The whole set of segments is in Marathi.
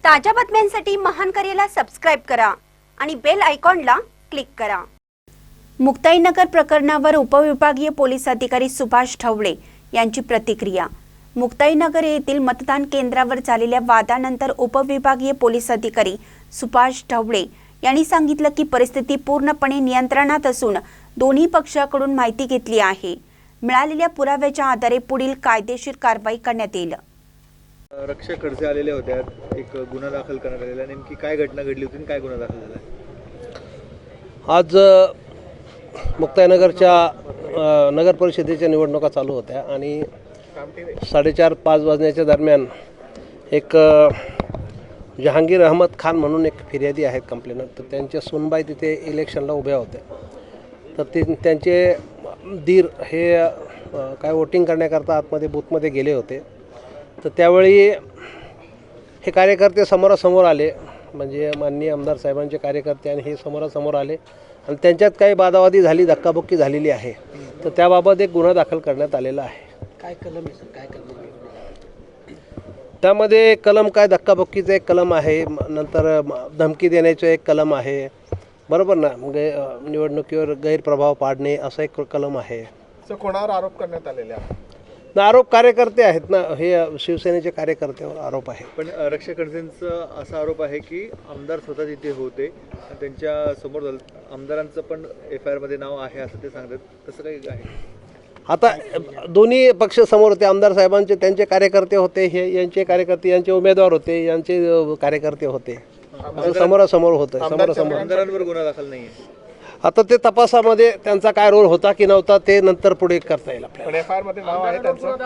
ताज्या बातम्यांसाठी महान करेला सबस्क्राइब करा आणि बेल आयकॉनला क्लिक करा। मुक्ताईनगर प्रकरणावर उपविभागीय पोलीस अधिकारी सुभाष ढवळे यांची प्रतिक्रिया। मुक्ताईनगर येथील मतदान केंद्रावर झालेल्या वादानंतर उपविभागीय पोलीस अधिकारी सुभाष ढवळे यांनी सांगितलं की परिस्थिती पूर्णपणे नियंत्रणात असून दोन्ही पक्षाकडून माहिती घेतली आहे। मिळालेल्या पुराव्याच्या आधारे पुढील कायदेशीर कारवाई करण्यात येईल। रक्षक खडसे आलेले होते, एक गुन्हा दाखल करण्यात आलेला। नेमकी काय घटना घडली होती आणि काय गुन्हा दाखल झाला? आज मुक्ताईनगरच्या नगर परिषदेच्या निवडणुका चालू होत्या आणि 4:30-5 वाजण्याच्या दरम्यान एक जहांगीर अहमद खान म्हणून एक फिर्यादी आहेत कंप्लेनर, तर त्यांच्या सुनबाई तिथे इलेक्शनला उभ्या होत्या। तर त्यांचे दीर हे काय वोटिंग करण्याकरता आतमध्ये बूथमध्ये गेले होते। तर त्यावेळी हे कार्यकर्ते समोरासमोर आले, म्हणजे माननीय आमदार साहेबांचे कार्यकर्ते, आणि हे समोरासमोर आले आणि त्यांच्यात काही वादावादी झाली, धक्काबुक्की झालेली आहे। तर त्याबाबत एक गुन्हा दाखल करण्यात आलेला आहे। काय कलम आहे सर? काय कलम आहे त्यामध्ये? कलम काय, धक्काबुक्कीचं एक कलम आहे, नंतर धमकी देण्याचं एक कलम आहे, बरोबर ना, म्हणजे निवडणुकीवर गैरप्रभाव पाडणे असं एक कलम आहे। कोणावर आरोप करण्यात आलेले आहे? आरोप कार्यकर्ते आहेत ना, हे शिवसेनेचे कार्यकर्त्यावर आरोप आहे। पण रक्षक खडसेंचा असा आरोप आहे की आमदार स्वतः तिथे होते, त्यांच्या समोर आमदारांचं पण FIR मध्ये नाव आहे असं ते सांगतात, तसं काही आहे? आता दोन्ही पक्ष समोर होते, आमदार साहेबांचे त्यांचे कार्यकर्ते होते, हे यांचे कार्यकर्ते, यांचे उमेदवार होते, यांचे कार्यकर्ते होते, समोरासमोर होतं, समोरासमोर। आमदारांवर गुन्हा दाखल नाही आहे? आता ते तपासामध्ये त्यांचा काय रोल होता की नव्हता ते नंतर पुढे करता येईल आपल्याला। FIR मध्ये नाव आहे त्यांचं?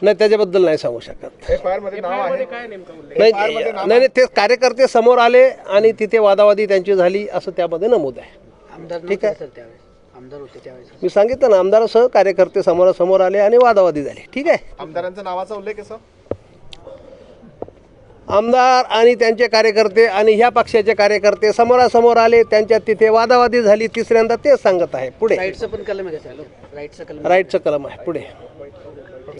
नाही, त्याच्याबद्दल नाही सांगू शकत। FIR मध्ये नाव आहे? नाही, ते कार्यकर्ते समोर आले आणि तिथे वादावादी त्यांची झाली असं त्यामध्ये नमूद आहे। ठीक आहे, आमदार होते त्यावेळेस मी सांगितलं ना, आमदारासह कार्यकर्ते समोरासमोर आले आणि वादावादी झाली। ठीक आहे, आमदारांच्या नावाचा उल्लेख आहे? आमदार आणि त्यांचे कार्यकर्ते आणि ह्या पक्षाचे कार्यकर्ते समोरासमोर आले, त्यांच्यात तिथे वादावादी झाली, तिसऱ्यांदा तेच सांगत आहे। पुढे राईटचं पण कलम आहे का? राईटचं कलम राईटचं कलम आहे पुढे।